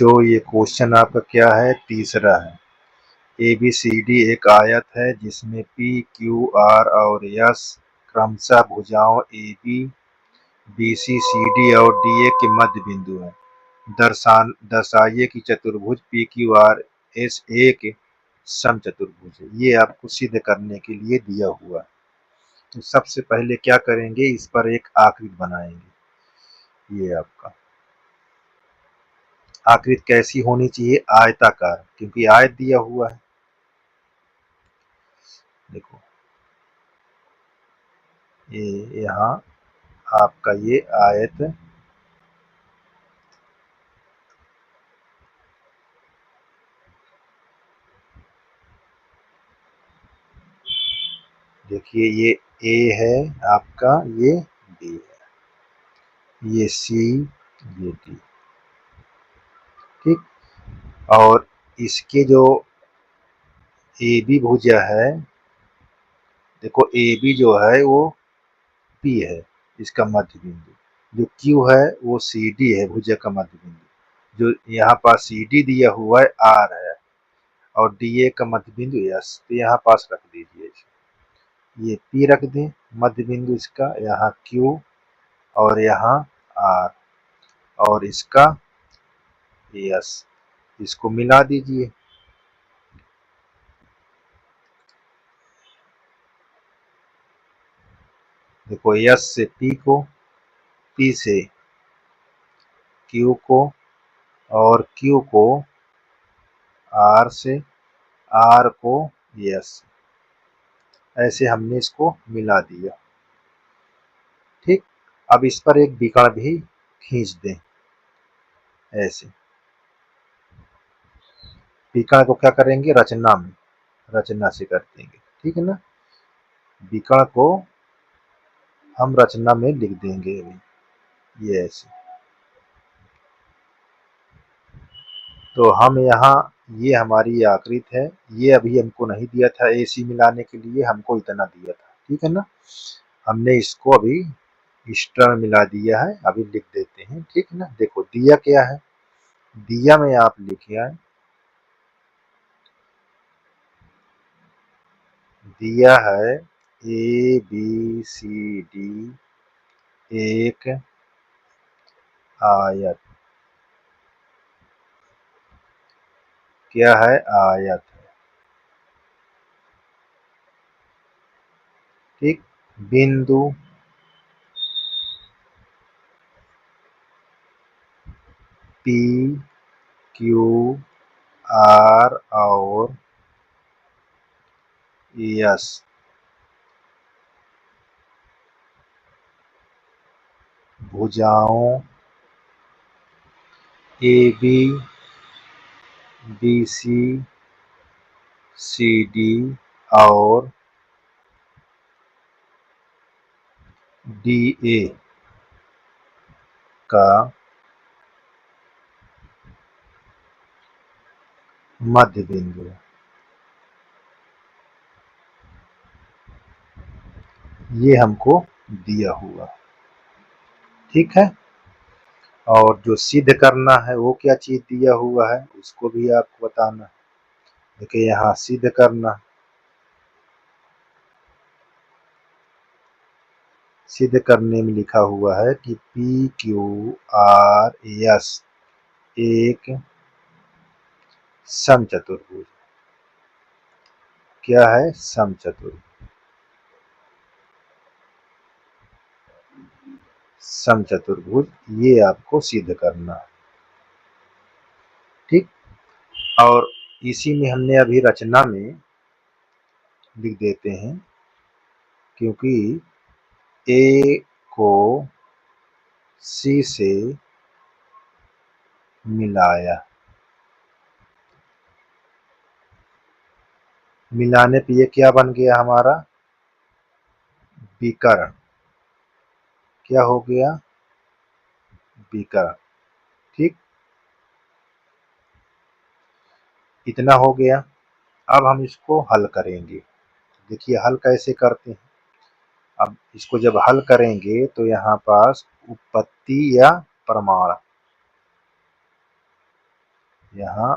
तो ये क्वेश्चन आपका क्या है, तीसरा है। ABCD एक आयत है जिसमें P, Q, R और S क्रमशः भुजाओं AB, BC, CD और DA के मध्य बिंदु है। दर्शाइए कि चतुर्भुज PQRS एक समचतुर्भुज है। ये आपको सिद्ध करने के लिए दिया हुआ है। तो सबसे पहले क्या करेंगे, इस पर एक आकृति बनाएंगे। ये आपका आकृति कैसी होनी चाहिए, आयताकार, क्योंकि आयत दिया हुआ है। देखो ये यहाँ आपका ये आयत देखिए, ये A है आपका, ये B है, ये C, ये D। ठीक, और इसके जो AB भुजा है, देखो AB जो है वो P है, इसका मध्य बिंदु। जो Q है वो CD है, भुजा का मध्य बिंदु। जो यहाँ पास CD दिया हुआ है R है, और DA का मध्य बिंदु S। तो यहाँ पास रख दीजिए, ये P रख दें मध्य बिंदु इसका, यहाँ Q और यहाँ R और इसका S। इसको मिला दीजिए। देखो S से P को, P से Q को और Q को R से, R को S। ऐसे हमने इसको मिला दिया। ठीक, अब इस पर एक विकर्ण भी खींच दें ऐसे। विकर्ण को क्या करेंगे, रचना में, रचना से कर देंगे। ठीक है ना, विकर्ण को हम रचना में लिख देंगे अभी, ये ऐसे। तो हम यहाँ, ये हमारी आकृति है। ये अभी हमको नहीं दिया था AC मिलाने के लिए, हमको इतना दिया था। ठीक है ना, हमने इसको अभी इष्टतम मिला दिया है, अभी लिख देते हैं। ठीक है ना, देखो दिया क्या है, दिया में आप लिखे आए, दिया है ABCD एक आयत। क्या है, आयत है। ठीक, बिंदु P, Q, R और S भुजाओं AB, BC, CD और DA का मध्य बिंदु है। ये हमको दिया हुआ। ठीक है, और जो सिद्ध करना है वो क्या चीज दिया हुआ है, उसको भी आपको बताना है। देखिए यहाँ सिद्ध करना, सिद्ध करने में लिखा हुआ है कि PQRS एक समचतुर्भुज। क्या है, समचतुर्भुज। समचतुर्भुज, ये आपको सिद्ध करना है। ठीक, और इसी में हमने अभी रचना में लिख देते हैं, क्योंकि A को C से मिलाया, मिलाने पे ये क्या बन गया हमारा, विकर्ण। क्या हो गया, विकर्ण। ठीक, इतना हो गया। अब हम इसको हल करेंगे। देखिए हल कैसे करते हैं। अब इसको जब हल करेंगे तो यहाँ पास उत्पत्ति या प्रमाण, यहाँ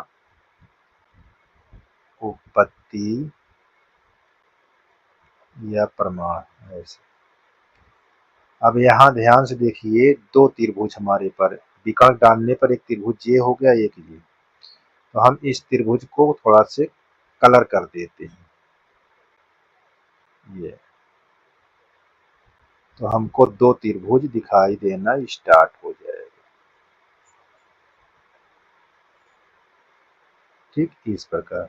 उत्पत्ति या प्रमाण ऐसे। अब यहाँ ध्यान से देखिए, दो त्रिभुज हमारे पर विकर्ण डालने पर एक त्रिभुज ये हो गया, एक ये। तो हम इस त्रिभुज को थोड़ा से कलर कर देते हैं ये, तो हमको दो त्रिभुज दिखाई देना स्टार्ट हो जाएगा। ठीक, इस प्रकार।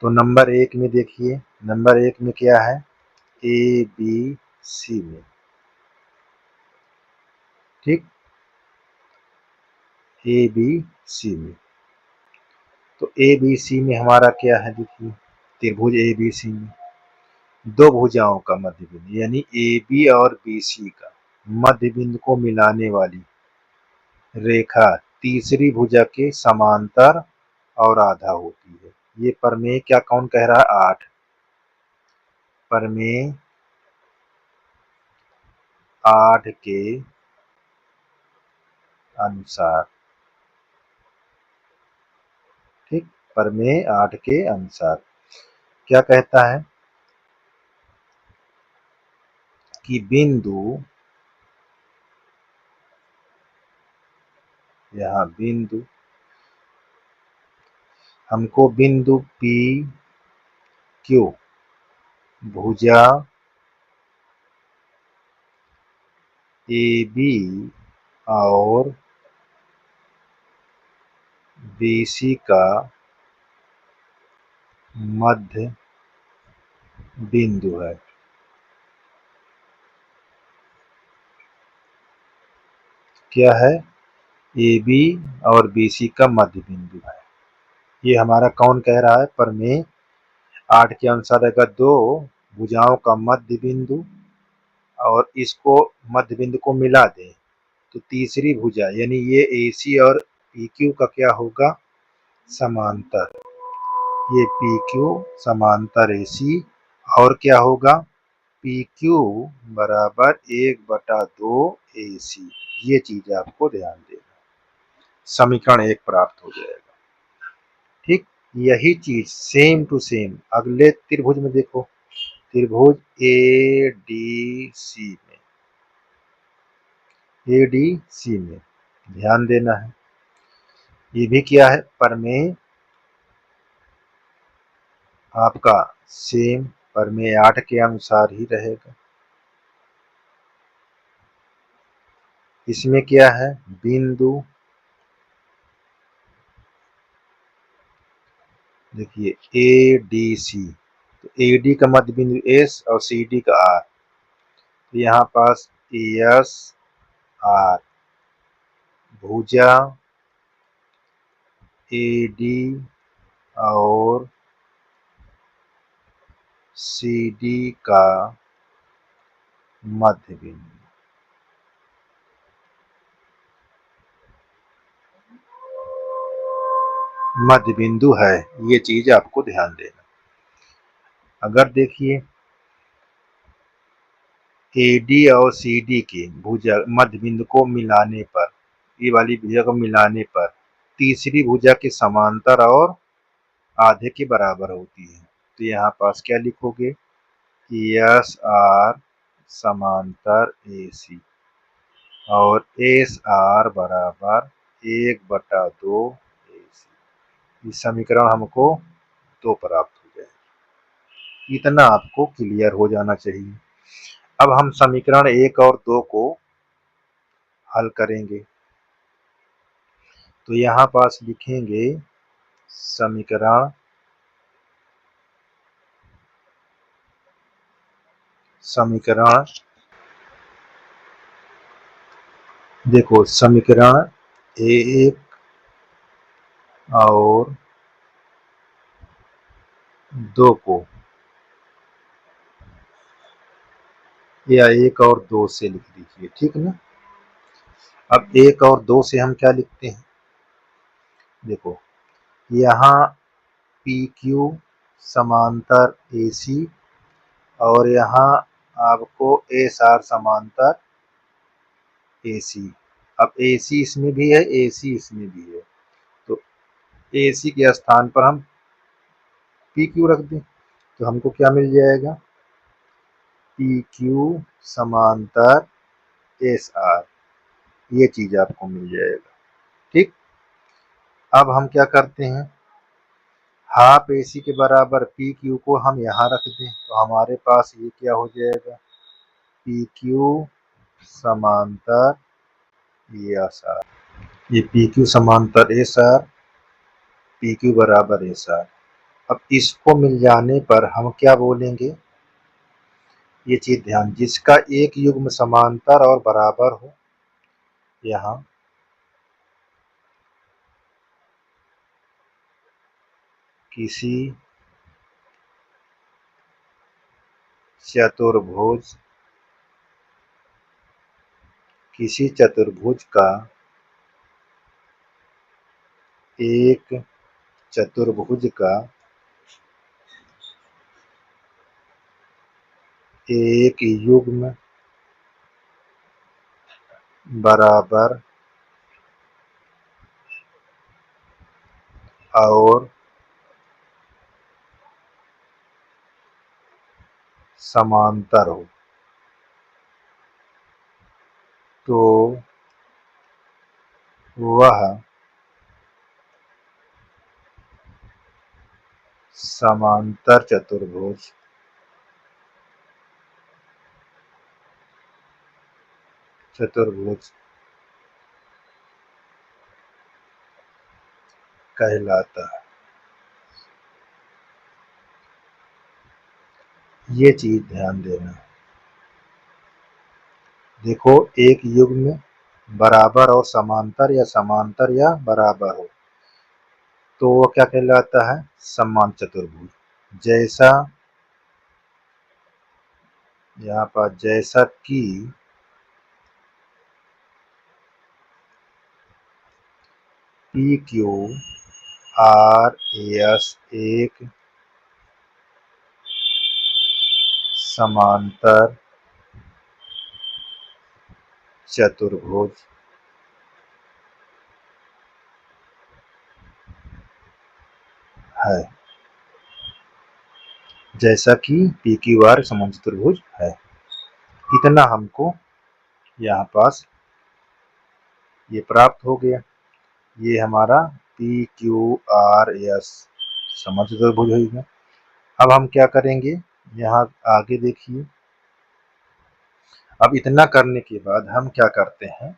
तो नंबर 1 में देखिए, नंबर 1 में क्या है, ए बी सी में। ठीक, ए बी सी में। तो ए बी सी में हमारा क्या है, देखिए त्रिभुज ए बी सी में दो भुजाओं का मध्य बिंदु, यानी ए बी और बी सी का मध्य बिंदु को मिलाने वाली रेखा तीसरी भुजा के समांतर और आधा होती है। ये प्रमेय क्या कौन कह रहा है, 8 प्रमेय 8 के अनुसार। ठीक, प्रमेय 8 के अनुसार क्या कहता है कि बिंदु, यहाँ बिंदु, हमको बिंदु पी क्यू भुजा ए बी और बी सी का मध्य बिंदु है। क्या है, ए बी और बी सी का मध्य बिंदु है। ये हमारा कौन कह रहा है, प्रमेय 8 के अनुसार अगर दो भुजाओं का मध्य बिंदु और इसको मध्य बिंदु को मिला दें तो तीसरी भुजा यानी ये ए सी और पी क्यू का क्या होगा, समांतर। ये पी क्यू समांतर ए सी, और क्या होगा, पी क्यू बराबर 1/2 ए सी। ये चीज आपको ध्यान देना, समीकरण 1 प्राप्त हो जाएगा। ठीक, यही चीज सेम टू सेम अगले त्रिभुज में देखो, त्रिभुज ए डी सी में, ए डी सी में ध्यान देना है। ये भी क्या है, प्रमेय आपका सेम प्रमेय 8 के अनुसार ही रहेगा। इसमें क्या है, बिंदु, देखिए ए डी सी, तो ए डी का मध्य बिंदु एस और सी डी का आर, तो यहाँ पास एस आर भुजा ए डी और सी डी का मध्य बिंदु। मध्य बिंदु है, ये चीज आपको ध्यान देना। अगर देखिए ए डी और सी डी के भुजा मध्य बिंदु को मिलाने पर, ये वाली भुजा को मिलाने पर तीसरी भुजा के समांतर और आधे के बराबर होती है, तो यहाँ पास क्या लिखोगे, एस आर समांतर ए सी और एस आर बराबर 1/2 ए सी। इस समीकरण हमको 2 प्राप्त हो जाए। इतना आपको क्लियर हो जाना चाहिए। अब हम समीकरण 1 और 2 को हल करेंगे। तो यहाँ पास लिखेंगे समीकरण देखो, समीकरण 1 और 2 को, या 1 और 2 से लिख लीजिए, ठीक ना। अब 1 और 2 से हम क्या लिखते हैं, देखो यहाँ पी क्यू समांतर ए सी और यहाँ आपको एस आर समांतर ए सी, अब AC इसमें भी है, AC इसमें भी है, तो AC के स्थान पर हम PQ रख दें तो हमको क्या मिल जाएगा, PQ समांतर SR, ये चीज आपको मिल जाएगा। ठीक, अब हम क्या करते हैं, हाफ AC के बराबर PQ को हम यहाँ रख दें तो हमारे पास ये क्या हो जाएगा, PQ समांतर SR, ये PQ समांतर SR, PQ बराबर SR। अब इसको मिल जाने पर हम क्या बोलेंगे, ये चीज ध्यान, जिसका एक युग्म समांतर और बराबर हो, यहाँ किसी चतुर्भुज का एक चतुर्भुज का एक युग्म बराबर और समांतर हो तो वह समांतर चतुर्भुज कहलाता है। ये चीज ध्यान देना, देखो एक युग्म बराबर और समांतर या समांतर या बराबर हो तो वो क्या कहलाता है, समांतर चतुर्भुज। जैसा यहाँ पर, जैसा कि PQ RS एक समांतर चतुर्भुज है, जैसा कि PQR समांतर चतुर्भुज है। इतना हमको यहाँ पास ये प्राप्त हो गया, ये हमारा PQRS समांतर चतुर्भुज हो गया। अब हम क्या करेंगे, यहाँ आगे देखिए, अब इतना करने के बाद हम क्या करते हैं,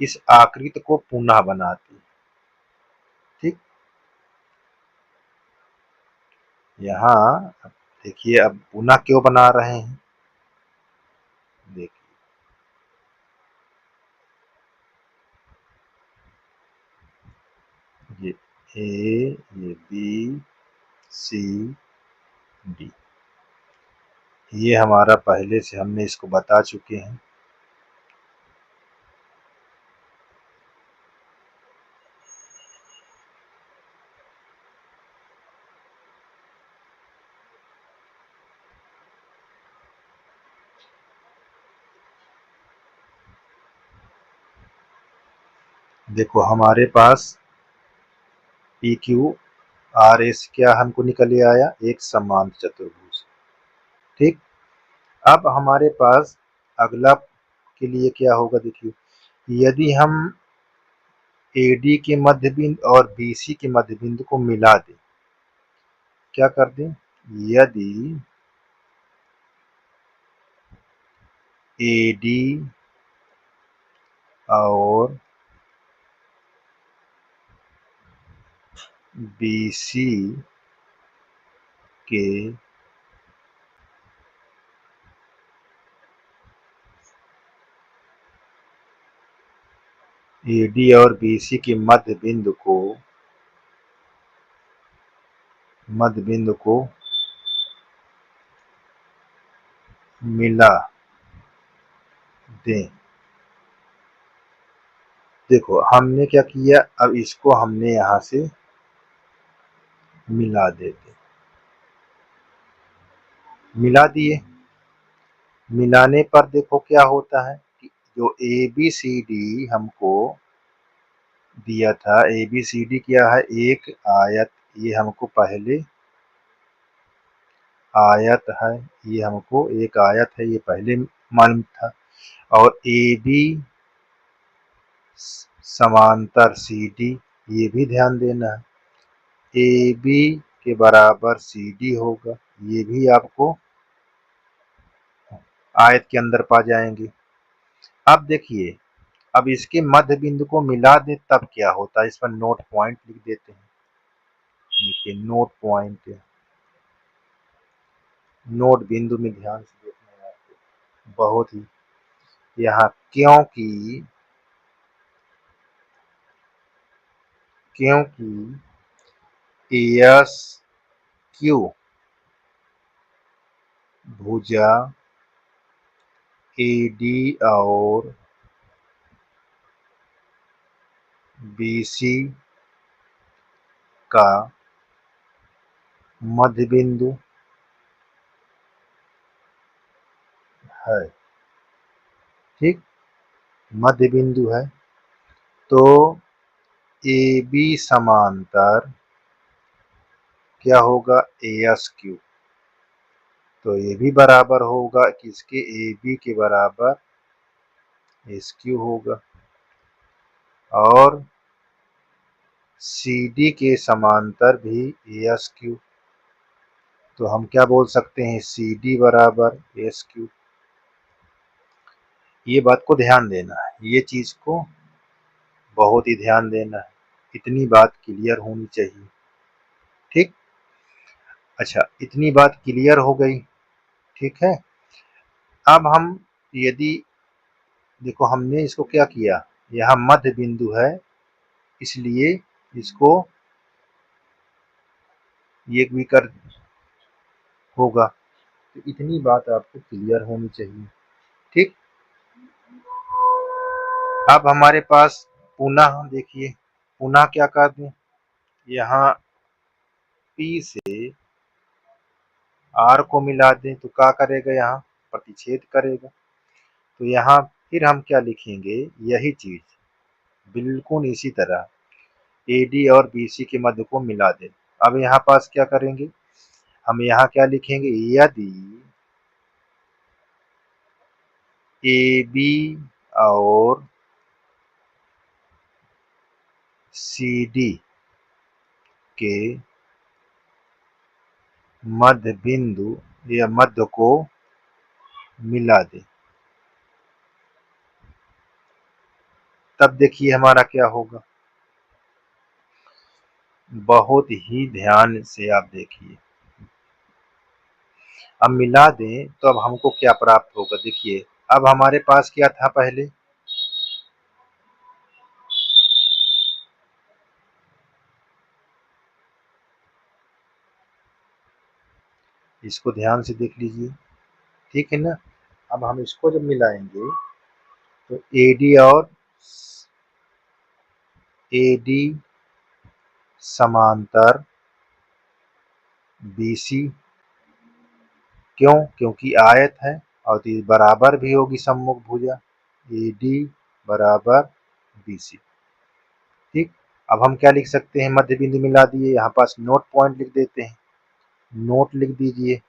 इस आकृति को पुनः बनाते हैं। ठीक, यहाँ देखिए, अब पुनः क्यों बना रहे हैं, देखिए ये A, ये B, C, D, ये हमारा पहले से हमने इसको बता चुके हैं। देखो हमारे पास PQRS क्या हमको निकल आया, एक समांतर चतुर्भुज। ठीक, अब हमारे पास अगला के लिए क्या होगा, देखिए यदि हम AD के मध्य बिंदु और BC के मध्य बिंदु को मिला दें, क्या कर दें, यदि AD और BC के AD और BC के मध्य बिंदु को मिला दें। देखो हमने क्या किया, अब इसको हमने यहां से मिला देते, मिला दिए। मिलाने पर देखो क्या होता है कि जो ABCD हमको दिया था, ABCD क्या है, एक आयत, ये हमको पहले आयत है, ये हमको एक आयत है, ये पहले मालूम था। और AB समांतर CD, ये भी ध्यान देना है। AB के बराबर CD होगा, ये भी आपको आयत के अंदर पा जाएंगे। अब देखिए, अब इसके मध्य बिंदु को मिला दें तब क्या होता है, इस पर नोट पॉइंट लिख देते हैं। देखिए नोट पॉइंट, नोट बिंदु में ध्यान से देखना है आपको, बहुत ही यहाँ, क्योंकि ASQ भुजा AD और BC का मध्य बिंदु है, ठीक, मध्य बिंदु है। तो AB समांतर क्या होगा, ASQ, तो ये भी बराबर होगा किसके, AB के बराबर SQ होगा। और CD के समांतर भी ASQ, तो हम क्या बोल सकते हैं, CD बराबर ASQ। ये बात को ध्यान देना है, ये चीज को बहुत ही ध्यान देना है, इतनी बात क्लियर होनी चाहिए, ठीक। अच्छा, इतनी बात क्लियर हो गई, ठीक है। अब हम यदि देखो, हमने इसको क्या किया, यहाँ मध्य बिंदु है, इसलिए इसको ये भी कर होगा, तो इतनी बात आपको क्लियर होनी चाहिए, ठीक। अब हमारे पास पुनः देखिए, पुनः क्या कर दें, यहाँ P से R को मिला दें तो क्या करेगा, यहाँ प्रतिच्छेद करेगा। तो यहाँ फिर हम क्या लिखेंगे, यही चीज बिल्कुल इसी तरह AD और BC के मध्य को मिला दें। अब यहाँ पास क्या करेंगे, हम यहाँ क्या लिखेंगे, यदि AB और CD के मध्य बिंदु या मध्य को मिला दे, तब देखिए हमारा क्या होगा। बहुत ही ध्यान से आप देखिए, अब मिला दें तो अब हमको क्या प्राप्त होगा, देखिए अब हमारे पास क्या था पहले, इसको ध्यान से देख लीजिए, ठीक है ना। अब हम इसको जब मिलाएंगे तो AD समांतर BC, क्यों, क्योंकि आयत है और ये बराबर भी होगी सम्मुख भुजा, AD बराबर BC, ठीक। अब हम क्या लिख सकते हैं, मध्य बिंदु मिला दिए, यहाँ पास नोट पॉइंट लिख देते हैं, नोट लिख दीजिए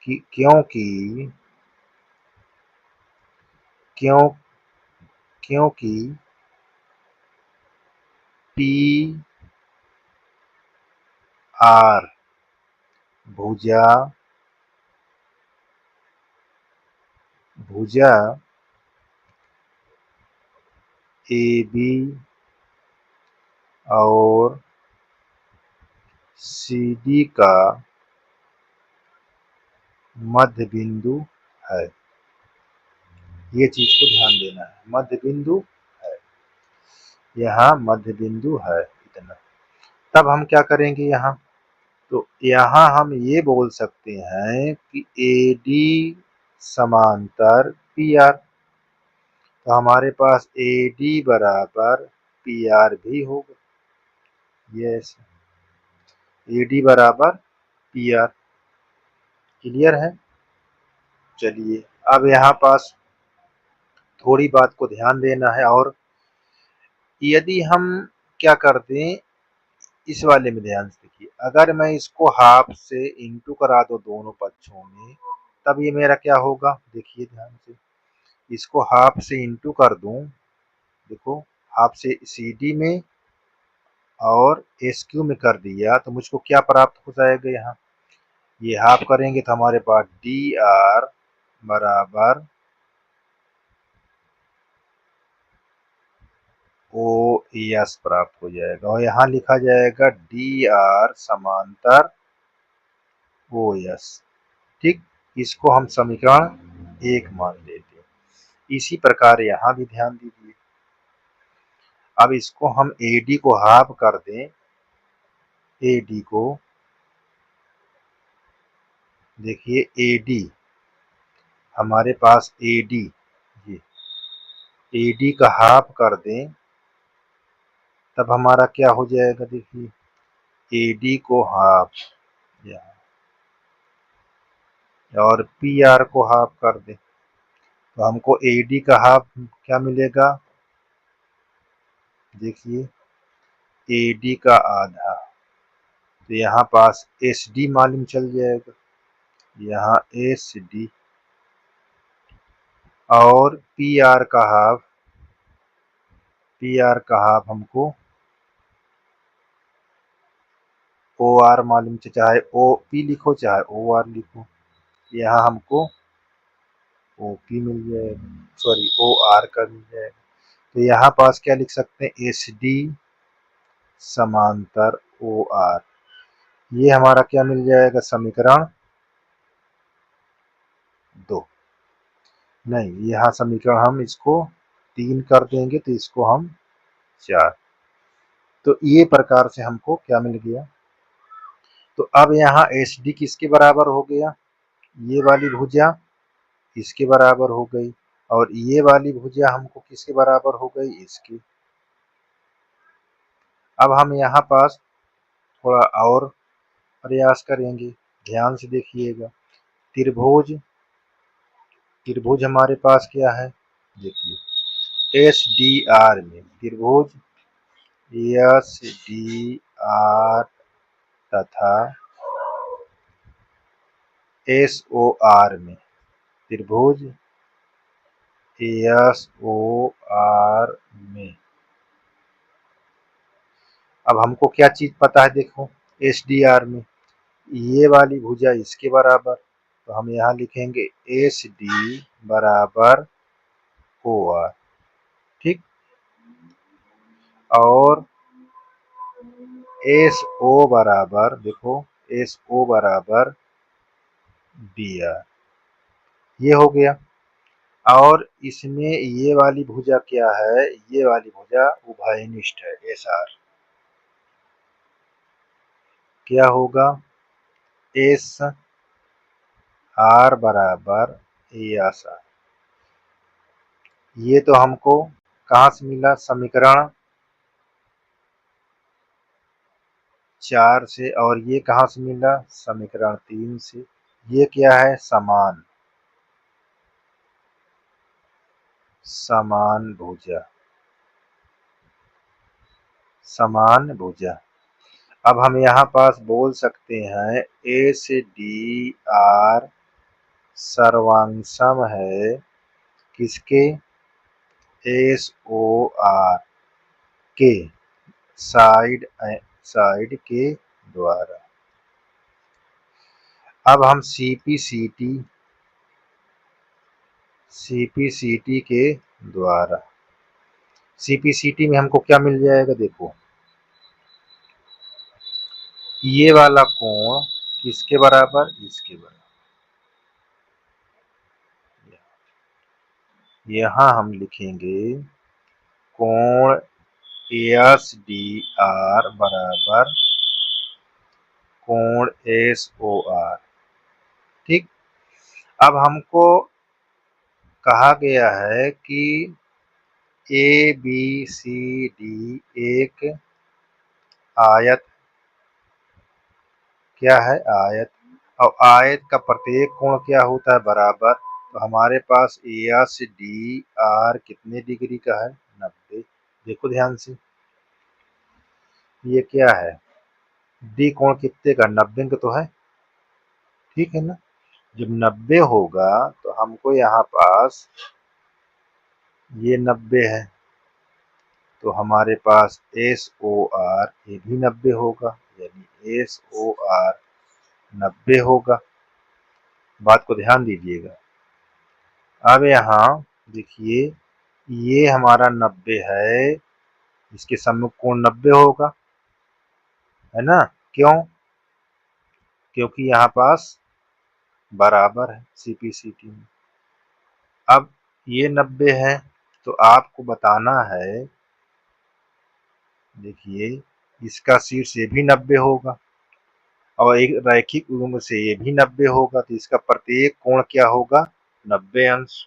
कि क्योंकि PR भुजा AB और CD का मध्य बिंदु है, ये चीज को ध्यान देना है, मध्य बिंदु है, यहाँ मध्य बिंदु है इतना। तब हम क्या करेंगे यहाँ, तो यहाँ हम ये बोल सकते हैं कि AD समांतर PR, तो हमारे पास AD बराबर PR भी होगा, यस, AD बराबर PR, क्लियर है। चलिए अब यहाँ पास थोड़ी बात को ध्यान देना है। और यदि हम क्या कर दें, इस वाले में ध्यान से देखिए, अगर मैं इसको हाफ से इंटू करा दूं दोनों पक्षों में, तब ये मेरा क्या होगा, देखिए ध्यान से, इसको हाफ से इंटू कर दूं, देखो हाफ से CD में और SQ में कर दिया तो मुझको क्या प्राप्त हो जाएगा, यहाँ ये हाफ करेंगे तो हमारे पास DR बराबर OS प्राप्त हो जाएगा, और यहाँ लिखा जाएगा DR समांतर OS। ठीक, इसको हम समीकरण 1 मान लेते हैं। इसी प्रकार यहाँ भी ध्यान दीजिए, अब इसको हम AD को हाफ कर दें, AD को देखिए, AD हमारे पास AD, ये AD का हाफ कर दें, तब हमारा क्या हो जाएगा, देखिए AD को हाफ और PR को हाफ कर दें तो हमको AD का हाफ क्या मिलेगा, देखिए AD का आधा, तो यहाँ पास SD मालूम चल जाएगा, यहाँ SD और PR का हाफ हमको OR मालूम, चाहे OP लिखो चाहे OR लिखो, यहाँ हमको OP मिल जाएगा, सॉरी OR का मिल जाएगा। तो यहाँ पास क्या लिख सकते हैं, SD समांतर OR, ये हमारा क्या मिल जाएगा, समीकरण 2। नहीं, यहाँ समीकरण हम इसको 3 कर देंगे तो इसको हम 4। तो ये प्रकार से हमको क्या मिल गया। तो अब यहाँ SD किसके बराबर हो गया, ये वाली भुजा इसके बराबर हो गई, और ये वाली भुजा हमको किसके बराबर हो गई, इसकी। अब हम यहाँ पास थोड़ा और प्रयास करेंगे, ध्यान से देखिएगा। त्रिभुज हमारे पास क्या है, देखिए SDR में त्रिभुज SDR तथा SOR में त्रिभुज SOR में, अब हमको क्या चीज पता है, देखो SDR में ये वाली भुजा इसके बराबर, तो हम यहाँ लिखेंगे SD बराबर OR, ठीक। और SO बराबर, देखो SO बराबर DR, ये हो गया। और इसमें ये वाली भुजा क्या है, ये वाली भुजा उभयनिष्ठ है, SR, क्या होगा, SR बराबर ASR। ये तो हमको कहाँ से मिला, समीकरण 4 से, और ये कहाँ से मिला, समीकरण 3 से। ये क्या है, समान भुजा। अब हम यहाँ पास बोल सकते हैं SDR सर्वांगसम है किसके, SOR के साइड के द्वारा। अब हम CPCT के द्वारा, CPCT में हमको क्या मिल जाएगा, देखो ये वाला कोण किसके बराबर, इसके बराबर। यहाँ हम लिखेंगे कोण SDR बराबर कोण SOR, ठीक। अब हमको कहा गया है कि ABCD एक आयत, क्या है, आयत, और आयत का प्रत्येक कोण क्या होता है, बराबर। तो हमारे पास ए से डी आर कितने डिग्री का है? 90। देखो ध्यान से, ये क्या है? डी कोण कितने का? 90 का तो है, ठीक है ना। जब 90 होगा तो हमको यहाँ पास ये 90 है, तो हमारे पास एस ओ आर ये भी 90 होगा, यानी एस ओ आर 90 होगा। बात को ध्यान दीजिएगा। अब यहाँ देखिए, ये हमारा 90 है, इसके सम्मुख कोण 90 होगा, है ना। क्यों? क्योंकि यहाँ पास बराबर है सीपी/सीटी में। अब ये 90 है, तो आपको बताना है, देखिए इसका शीर्ष ये भी 90 होगा और एक रैखिक युग्म से ये भी 90 होगा, तो इसका प्रत्येक कोण क्या होगा? 90 अंश।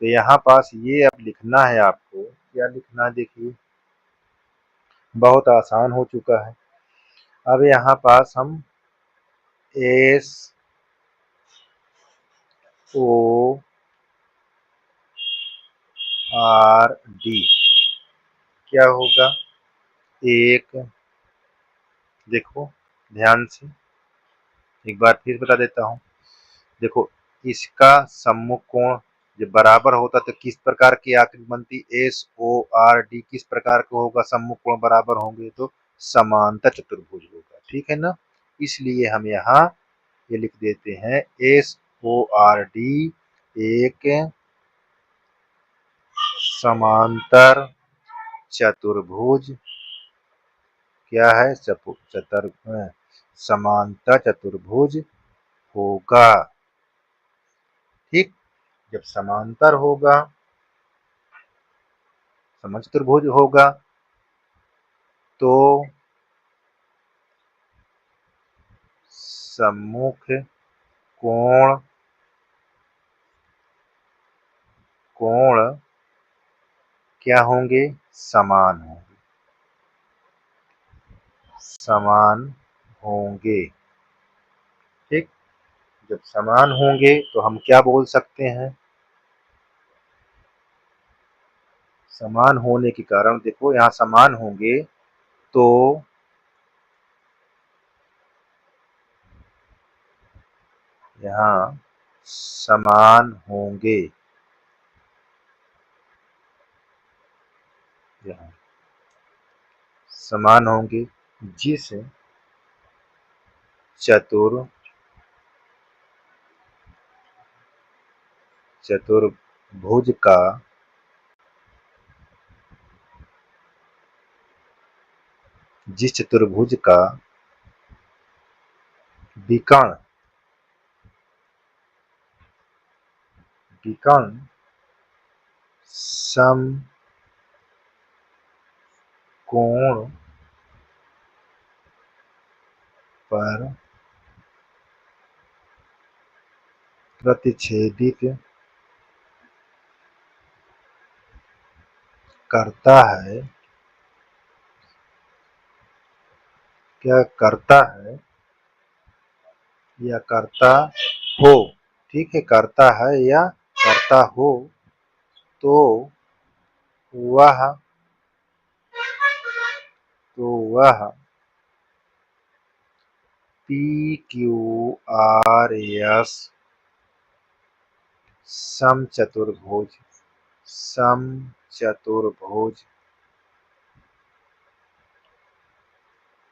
तो यहाँ पास ये अब लिखना है आपको, क्या लिखना है? देखिए बहुत आसान हो चुका है। अब यहाँ पास हम एस ओ आर डी क्या होगा? एक, देखो ध्यान से एक बार फिर बता देता हूँ। देखो इसका सम्मुख कोण जब बराबर होता तो किस प्रकार की आकृति बनती? एस ओ आर डी किस प्रकार का होगा? सम्मुख कोण बराबर होंगे तो समांतर चतुर्भुज होगा, ठीक है ना। इसलिए हम यहाँ ये लिख देते हैं, एस ओ आर डी एक समांतर चतुर्भुज, क्या है? समांतर चतुर्भुज होगा, ठीक। जब समांतर होगा, समांतर चतुर्भुज होगा तो सम्मुख कोण क्या होंगे? समान होंगे, समान होंगे, ठीक। जब समान होंगे तो हम क्या बोल सकते हैं? समान होने के कारण देखो यहाँ समान होंगे तो यहाँ समान होंगे, यहाँ समान होंगे जिस चतुर्भुज का विकर्ण समकोण पर प्रतिच्छेदित करता है, क्या करता है या करता हो, ठीक है, करता है या करता हो, तो वह पी क्यू आर एस समचतुर्भुज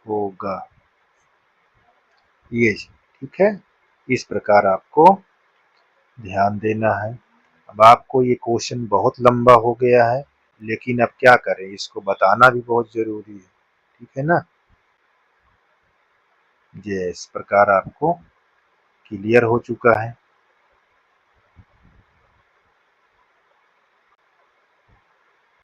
होगा, ये ठीक है। इस प्रकार आपको ध्यान देना है। अब आपको ये क्वेश्चन बहुत लंबा हो गया है, लेकिन अब क्या करें, इसको बताना भी बहुत जरूरी है, ठीक है ना। ये इस प्रकार आपको क्लियर हो चुका है।